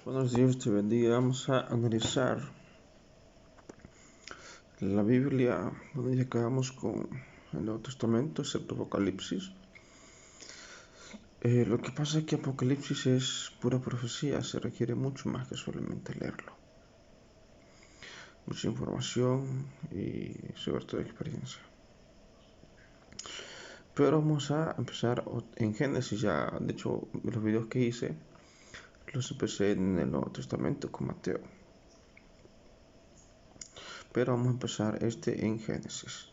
Buenos días, te bendiga. Vamos a analizar la Biblia. Bueno, ya acabamos con el Nuevo Testamento, excepto Apocalipsis. Lo que pasa es que Apocalipsis es pura profecía, se requiere mucho más que solamente leerlo. Mucha información y sobre todo experiencia. Pero vamos a empezar en Génesis. Ya, de hecho, los videos que hice los empecé en el Nuevo Testamento con Mateo. Pero vamos a empezar en Génesis.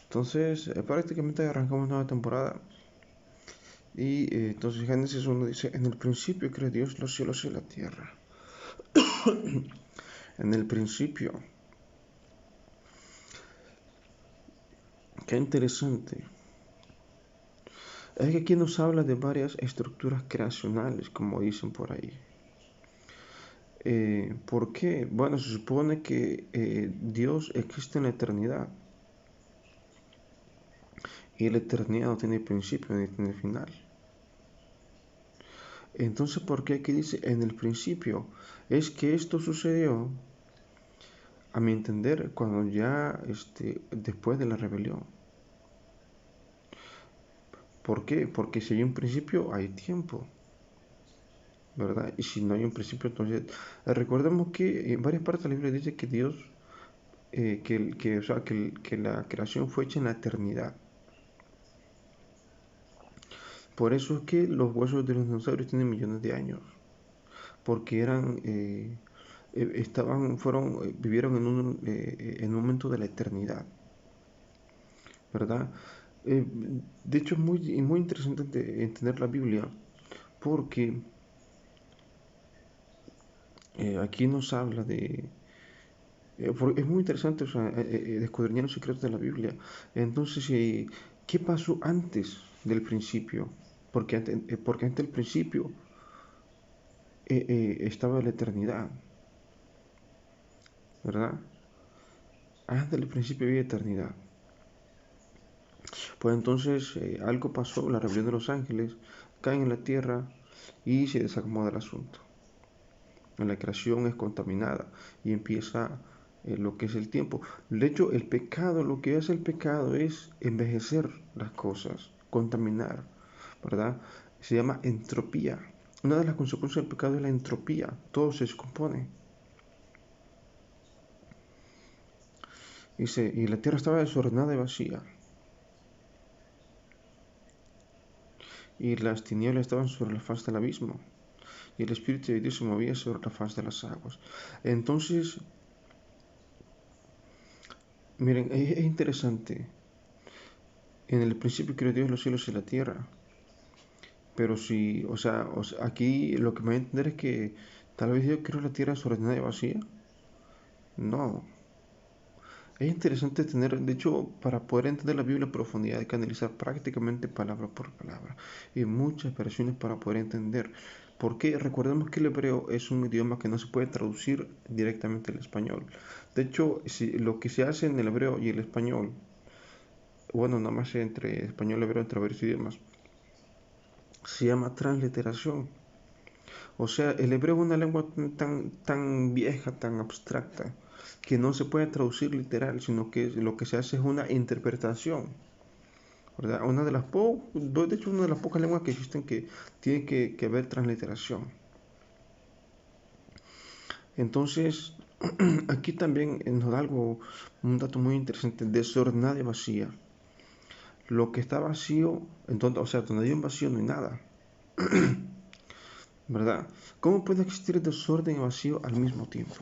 Entonces, prácticamente arrancamos nueva temporada. Y entonces Génesis 1 dice, en el principio creó Dios los cielos y la tierra. En el principio. Qué interesante. Es que aquí nos habla de varias estructuras creacionales, como dicen por ahí. ¿Por qué? Bueno, se supone que Dios existe en la eternidad. Y la eternidad no tiene principio ni tiene final. Entonces, ¿por qué aquí dice en el principio? Es que esto sucedió, a mi entender, cuando ya después de la rebelión. ¿Por qué? Porque si hay un principio, hay tiempo, ¿verdad? Y si no hay un principio, entonces recordemos que en varias partes de la Biblia dice que Dios, que la creación fue hecha en la eternidad. Por eso es que los huesos de los dinosaurios tienen millones de años, porque vivieron en un momento de la eternidad, ¿verdad? Eh, de hecho es muy interesante entender la Biblia, porque aquí nos habla es muy interesante, o sea, escudriñar los secretos de la Biblia. Entonces, ¿qué pasó antes del principio? Porque antes del principio estaba la eternidad, ¿verdad? Antes del principio había eternidad. Pues entonces algo pasó, la rebelión de los ángeles, caen en la tierra y se desacomoda el asunto. La creación es contaminada y empieza lo que es el tiempo. De hecho, el pecado, lo que hace el pecado es envejecer las cosas, contaminar, ¿verdad? Se llama entropía. Una de las consecuencias del pecado es la entropía, todo se descompone. Dice, y la tierra estaba desordenada y vacía, y las tinieblas estaban sobre la faz del abismo, y el Espíritu de Dios se movía sobre la faz de las aguas. Entonces, miren, es interesante. En el principio creó Dios los cielos y la tierra. Pero si, aquí lo que me va a entender es que tal vez Dios creó la tierra desordenada y vacía. No. Es interesante tener, de hecho, para poder entender la Biblia a profundidad hay que analizar prácticamente palabra por palabra y muchas versiones para poder entender. Porque recordemos que el hebreo es un idioma que no se puede traducir directamente al español. De hecho, si, lo que se hace en el hebreo y el español, bueno, nada más entre español y hebreo, entre varios idiomas, se llama transliteración. O sea, el hebreo es una lengua tan vieja, tan abstracta, que no se puede traducir literal, sino que lo que se hace es una interpretación, ¿verdad? De hecho, una de las pocas lenguas que existen que tiene que ver transliteración. Entonces, aquí también nos da un dato muy interesante, desordenada y vacía. Lo que está vacío, entonces, o sea, donde hay un vacío no hay nada, ¿verdad? ¿Cómo puede existir desorden y vacío al mismo tiempo?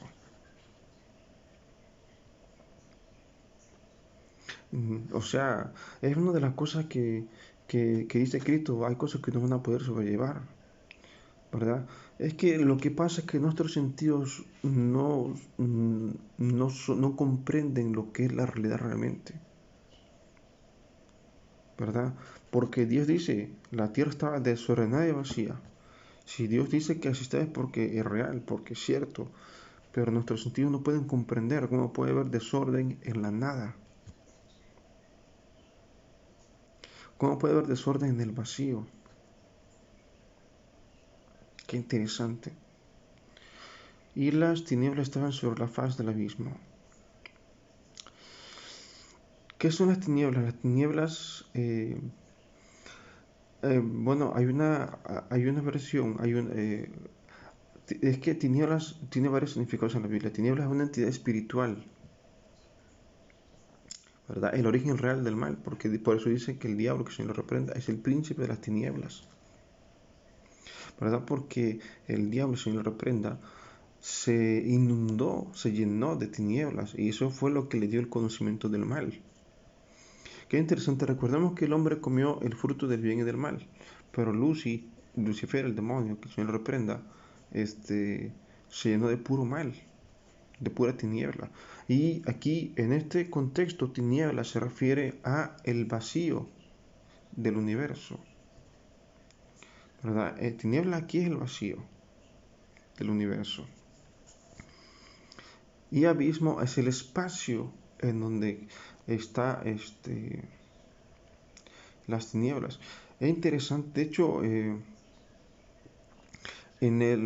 O sea, es una de las cosas que dice Cristo, hay cosas que no van a poder sobrellevar, ¿verdad? Es que lo que pasa es que nuestros sentidos no comprenden lo que es la realidad realmente, ¿verdad? Porque Dios dice, la tierra estaba desordenada y vacía. Si Dios dice que así está es porque es real, porque es cierto, pero nuestros sentidos no pueden comprender cómo puede haber desorden en la nada, cómo puede haber desorden en el vacío. Qué interesante. y las tinieblas estaban sobre la faz del abismo. ¿Qué son las tinieblas? Las tinieblas, bueno, hay una versión, es que tinieblas tiene varios significados en la Biblia. Tinieblas es una entidad espiritual, ¿verdad? El origen real del mal, porque por eso dice que el diablo, que se lo reprenda, es el príncipe de las tinieblas, ¿verdad? Porque el diablo, se lo reprenda, se inundó, se llenó de tinieblas, y eso fue lo que le dio el conocimiento del mal. Qué interesante, recordemos que el hombre comió el fruto del bien y del mal, pero Lucifer, el demonio, que el Señor lo reprenda, se llenó de puro mal, de pura tiniebla. Y aquí, en este contexto, tiniebla se refiere a el vacío del universo, ¿verdad? Tiniebla aquí es el vacío del universo. Y abismo es el espacio en donde está las tinieblas. Es interesante, de hecho,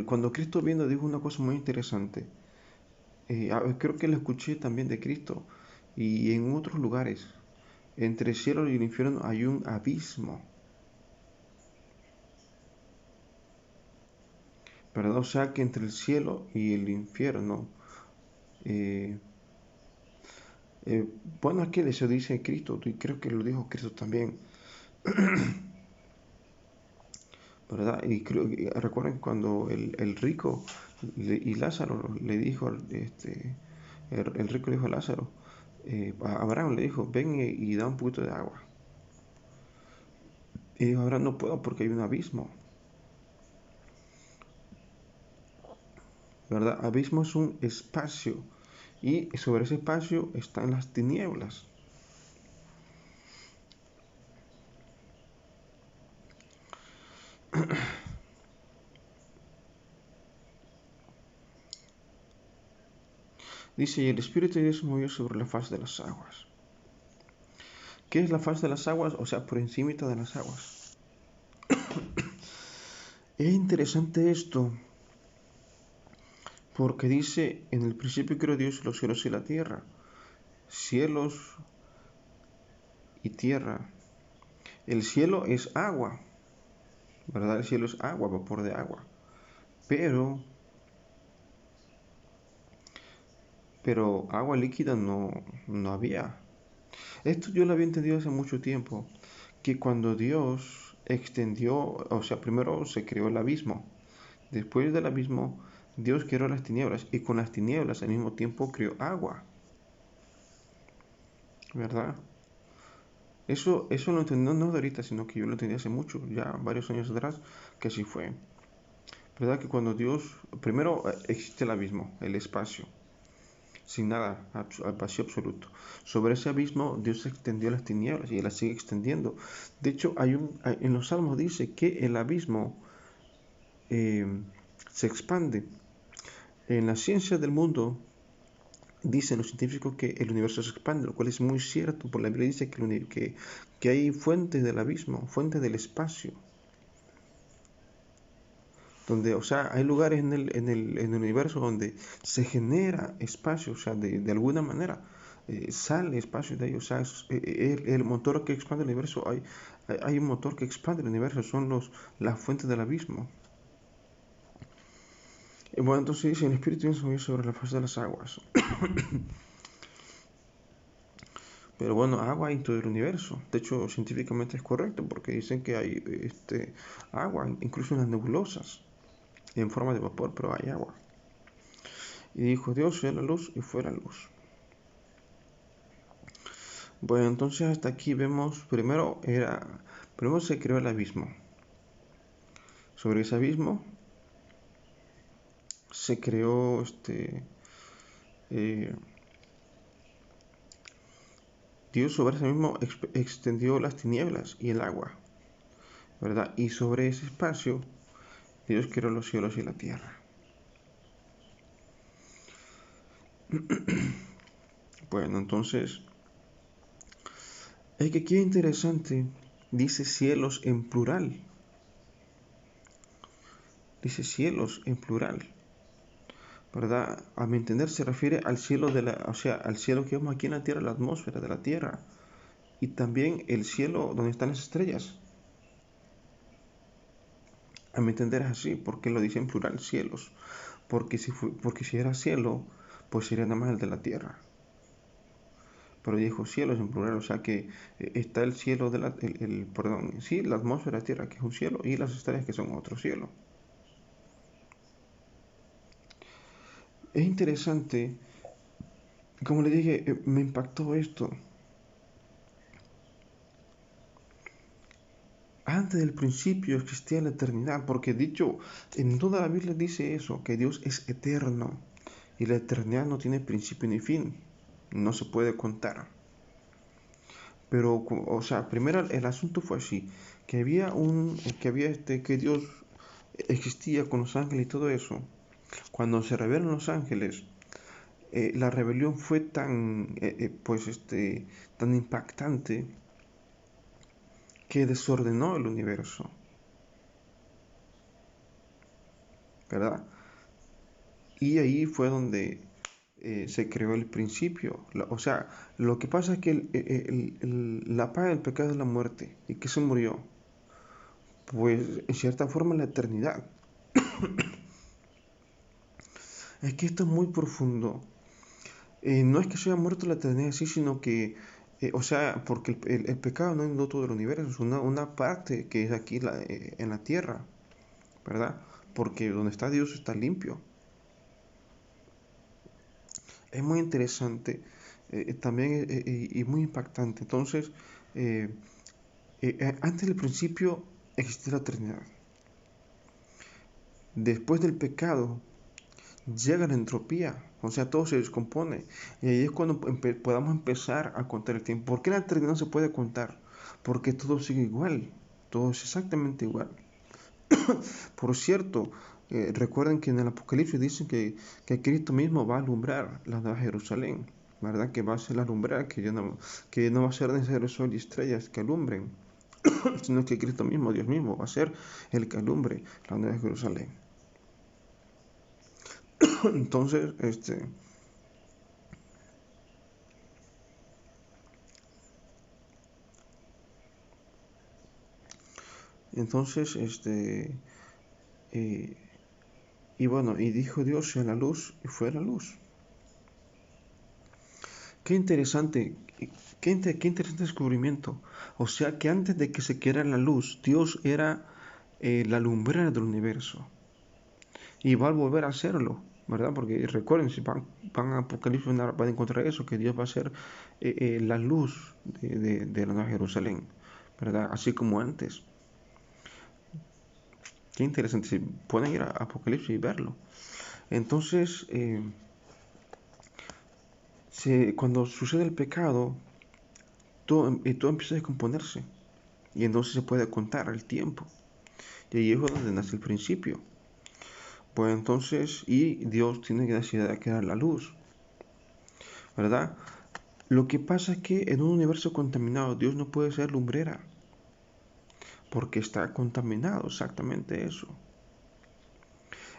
cuando Cristo vino dijo una cosa muy interesante. Creo que lo escuché también de Cristo y en otros lugares. Entre el cielo y el infierno hay un abismo, ¿verdad? O sea que entre el cielo y el infierno, eh, eh, bueno, aquí eso dice Cristo, y creo que lo dijo Cristo también, ¿verdad? Y recuerden cuando el rico y Lázaro le dijo, el rico le dijo a Lázaro, a Abraham le dijo, ven y da un poquito de agua. Y dijo, Abraham, no puedo porque hay un abismo, ¿verdad? Abismo es un espacio y sobre ese espacio están las tinieblas. Dice, y el Espíritu de Dios se movió sobre la faz de las aguas. ¿Qué es la faz de las aguas? O sea, por encima de las aguas. Es interesante esto, porque dice, en el principio creó Dios los cielos y la tierra. Cielos y tierra. El cielo es agua, ¿verdad? El cielo es agua, vapor de agua. Pero agua líquida no había. Esto yo lo había entendido hace mucho tiempo, que cuando Dios extendió, o sea, primero se creó el abismo, después del abismo Dios creó las tinieblas y con las tinieblas al mismo tiempo creó agua, ¿verdad? Eso lo entendí no de ahorita, sino que yo lo entendí hace mucho, ya varios años atrás, que así fue. ¿Verdad? Que cuando Dios, primero existe el abismo, el espacio, sin nada, vacío absoluto. Sobre ese abismo Dios extendió las tinieblas y las sigue extendiendo. De hecho, en los Salmos dice que el abismo eh, se expande. En la ciencia del mundo dicen los científicos que el universo se expande, lo cual es muy cierto, porque la Biblia dice que hay fuentes del abismo, fuentes del espacio, donde, o sea, hay lugares en el universo donde se genera espacio, o sea, de alguna manera sale espacio de ahí, o sea, el motor que expande el universo, hay un motor que expande el universo, son las fuentes del abismo. Bueno, entonces dice, el Espíritu se movió sobre la faz de las aguas. Pero bueno, agua hay en todo el universo. De hecho, científicamente es correcto porque dicen que hay agua, incluso en las nebulosas, en forma de vapor, pero hay agua. Y dijo Dios, sea la luz y fue la luz. Bueno, entonces hasta aquí vemos, primero se creó el abismo. Sobre ese abismo se creó eh, Dios sobre ese abismo extendió las tinieblas y el agua, ¿verdad? Y sobre ese espacio Dios creó los cielos y la tierra. Bueno, entonces, es que aquí es interesante, dice cielos en plural, dice cielos en plural. ¿verdad? A mi entender se refiere al cielo o sea, al cielo que vemos aquí en la tierra, la atmósfera de la tierra, y también el cielo donde están las estrellas. A mi entender es así, porque lo dice en plural, cielos, porque si era cielo, pues sería nada más el de la tierra. Pero dijo cielos en plural, o sea que está el cielo de perdón, sí, la atmósfera de la tierra, que es un cielo, y las estrellas, que son otro cielo. Es interesante, como le dije, me impactó esto. Antes del principio existía la eternidad, porque dicho, en toda la Biblia dice eso, que Dios es eterno y la eternidad no tiene principio ni fin, no se puede contar. Pero, o sea, primero el asunto fue así, que Dios existía con los ángeles y todo eso. Cuando se revelan los ángeles, la rebelión fue tan impactante que desordenó el universo, ¿verdad? Y ahí fue donde se creó el principio. O sea, lo que pasa es que la paga del pecado es la muerte. ¿Y qué se murió? Pues en cierta forma la eternidad. Es que esto es muy profundo. No es que se haya muerto la eternidad, sí, sino que, o sea, porque el pecado no inundó todo el universo, es una parte que es aquí en la tierra, ¿verdad? Porque donde está Dios está limpio. Es muy interesante, también y muy impactante. Entonces, eh, antes del principio existía la eternidad. Después del pecado llega la entropía, o sea, todo se descompone. Y ahí es cuando podamos empezar a contar el tiempo. ¿Por qué la eternidad no se puede contar? Porque todo sigue igual, todo es exactamente igual. Por cierto, recuerden que en el Apocalipsis dicen que Cristo mismo va a alumbrar la Nueva Jerusalén, ¿verdad? Que va a ser la alumbrar, que no va a ser necesario sol y estrellas que alumbren, sino que Cristo mismo, Dios mismo, va a ser el que alumbre la Nueva Jerusalén. Entonces, entonces, eh, y bueno, y dijo Dios sea la luz, y fue la luz. Qué interesante, qué interesante descubrimiento. O sea que antes de que se creara la luz, Dios era la lumbrera del universo. Y va a volver a hacerlo, ¿verdad? Porque recuerden, si van a Apocalipsis van a encontrar eso, que Dios va a ser la luz de la Nueva Jerusalén, ¿verdad? Así como antes. Qué interesante, si pueden ir a Apocalipsis y verlo. Entonces, cuando sucede el pecado, todo empieza a descomponerse. Y entonces se puede contar el tiempo. Y ahí es donde nace el principio. Pues entonces, y Dios tiene que necesidad de crear la luz, ¿verdad? Lo que pasa es que en un universo contaminado, Dios no puede ser lumbrera, porque está contaminado, exactamente eso.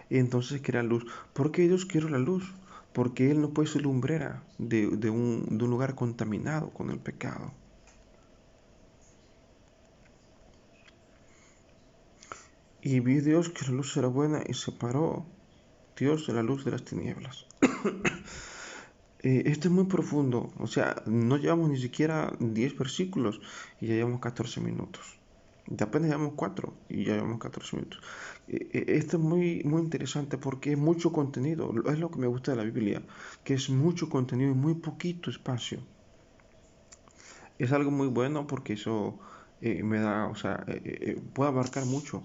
Y entonces crea luz. ¿Por qué Dios quiere la luz? Porque Él no puede ser lumbrera de un lugar contaminado con el pecado. Y vio Dios que la luz era buena y separó Dios de la luz de las tinieblas. Esto es muy profundo, o sea, no llevamos ni siquiera 10 versículos y ya llevamos 14 minutos. Ya apenas llevamos 4 y ya llevamos 14 minutos. Esto es muy interesante porque es mucho contenido, es lo que me gusta de la Biblia, que es mucho contenido y muy poquito espacio. Es algo muy bueno porque eso me da, o sea, puede abarcar mucho,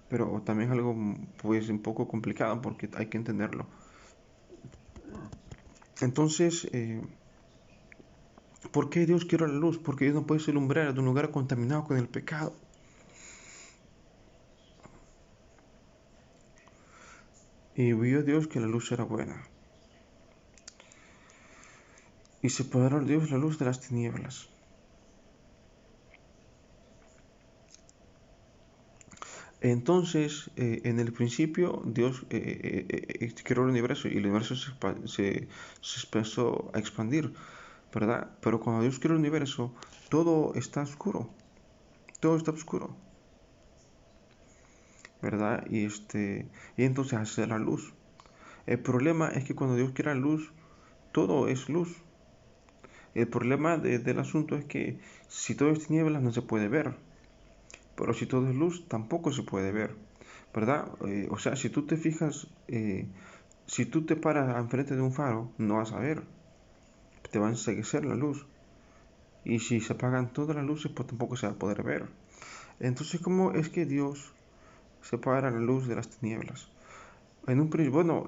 pero también es algo pues un poco complicado porque hay que entenderlo. Entonces, ¿por qué Dios quiere la luz? Porque Dios no puede ser lumbrera de un lugar contaminado con el pecado. Y vio Dios que la luz era buena. Y separó Dios la luz de las tinieblas. Entonces, en el principio, Dios creó el universo y el universo se empezó a expandir, ¿verdad? Pero cuando Dios creó el universo, todo está oscuro, todo está oscuro, ¿verdad? Y entonces hace la luz. El problema es que cuando Dios crea luz, todo es luz. El problema del asunto es que si todo es tinieblas no se puede ver, pero si todo es luz tampoco se puede ver, ¿verdad? O sea, si tú te fijas, si tú te paras enfrente de un faro, no vas a ver, te va a enseguecer la luz. Y si se apagan todas las luces, pues tampoco se va a poder ver. Entonces, ¿cómo es que Dios separa la luz de las tinieblas? Bueno,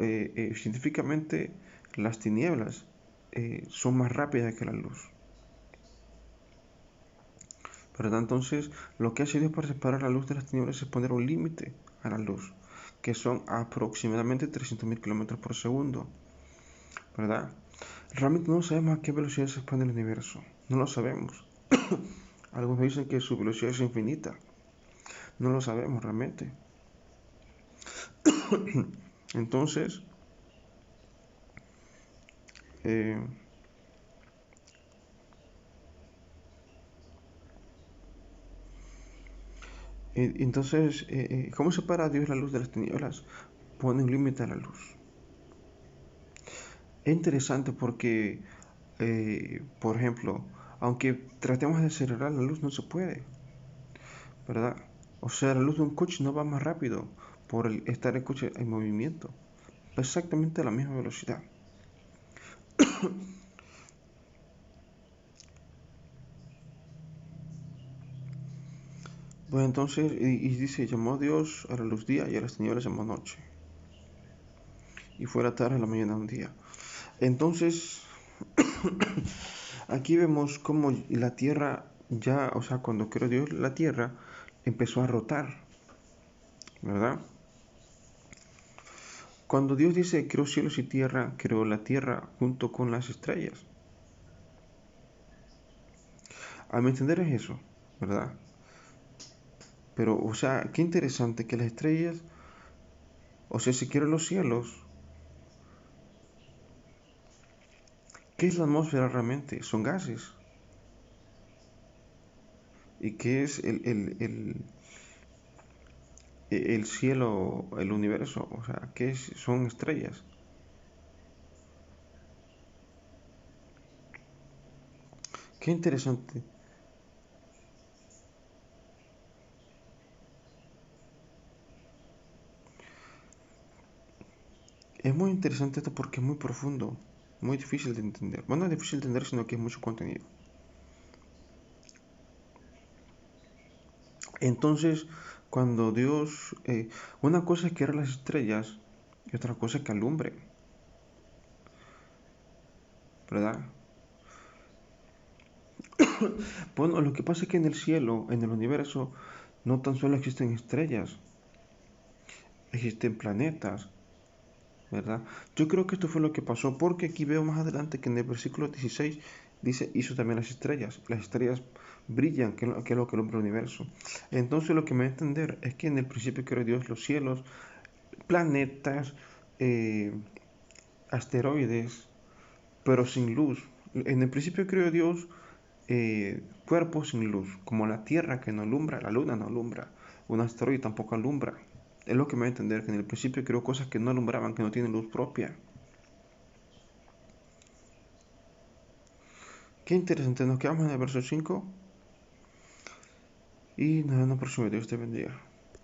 científicamente las tinieblas son más rápidas que la luz, ¿verdad? Entonces, lo que hace Dios para separar la luz de las tinieblas es poner un límite a la luz, que son aproximadamente 300.000 kilómetros por segundo, ¿verdad? Realmente no sabemos a qué velocidad se expande el universo, no lo sabemos. Algunos dicen que su velocidad es infinita, no lo sabemos realmente. Entonces, eh, ¿cómo separa Dios la luz de las tinieblas? Pone un límite a la luz. Es interesante porque, por ejemplo, aunque tratemos de acelerar la luz, no se puede, ¿verdad? O sea, la luz de un coche no va más rápido por estar el coche en movimiento. Va exactamente a la misma velocidad. Bueno, entonces, y dice, llamó Dios a la luz día y a las tinieblas llamó noche. Y fue la tarde a la mañana un día. Entonces, aquí vemos cómo la tierra ya, o sea, cuando creó Dios la tierra, empezó a rotar, ¿verdad? Cuando Dios dice creó cielos y tierra, creó la tierra junto con las estrellas. A mi entender es eso, ¿verdad? Pero, o sea, qué interesante que las estrellas, o sea, si quiero los cielos, ¿qué es la atmósfera realmente? Son gases. ¿Y qué es el cielo, el universo? O sea, ¿qué es? Son estrellas. Qué interesante. Es muy interesante esto porque es muy profundo, muy difícil de entender. Bueno, no es difícil de entender, sino que es mucho contenido. Entonces, cuando Dios, una cosa es que las estrellas y otra cosa es que alumbre, ¿verdad? Bueno, lo que pasa es que en el cielo, en el universo, no tan solo existen estrellas, existen planetas, ¿verdad? Yo creo que esto fue lo que pasó porque aquí veo más adelante que en el versículo 16 dice, hizo también las estrellas. Las estrellas brillan, que es lo que alumbra el universo. Entonces lo que me va a entender es que en el principio creó Dios los cielos, planetas, eh, asteroides, pero sin luz. En el principio creó Dios cuerpos sin luz, como la Tierra que no alumbra, la Luna no alumbra, un asteroide tampoco alumbra. Es lo que me va a entender, que en el principio creó cosas que no alumbraban, que no tienen luz propia. Qué interesante, nos quedamos en el verso 5 y nos vemos en el próximo video. Dios te bendiga.